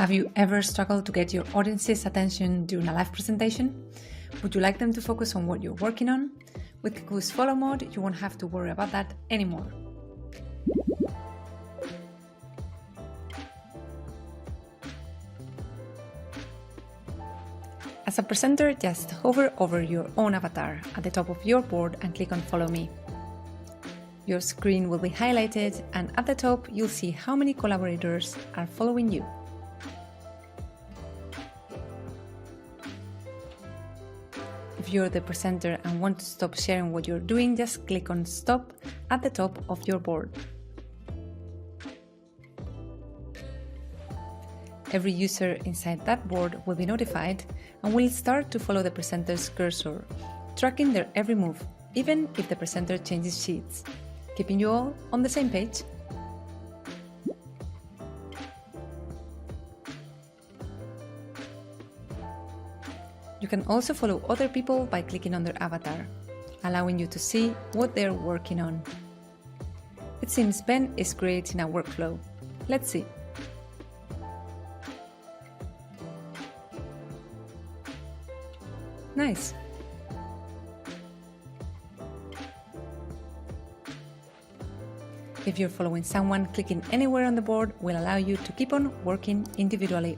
Have you ever struggled to get your audience's attention during a live presentation? Would you like them to focus on what you're working on? With Cacoo's follow mode, you won't have to worry about that anymore. As a presenter, just hover over your own avatar at the top of your board and click on Follow Me. Your screen will be highlighted, and at the top you'll see how many collaborators are following you. If you're the presenter and want to stop sharing what you're doing, just click on Stop at the top of your board. Every user inside that board will be notified and will start to follow the presenter's cursor, tracking their every move, even if the presenter changes sheets, keeping you all on the same page. You can also follow other people by clicking on their avatar, allowing you to see what they're working on. It seems Ben is creating a workflow. Let's see. Nice! If you're following someone, clicking anywhere on the board will allow you to keep on working individually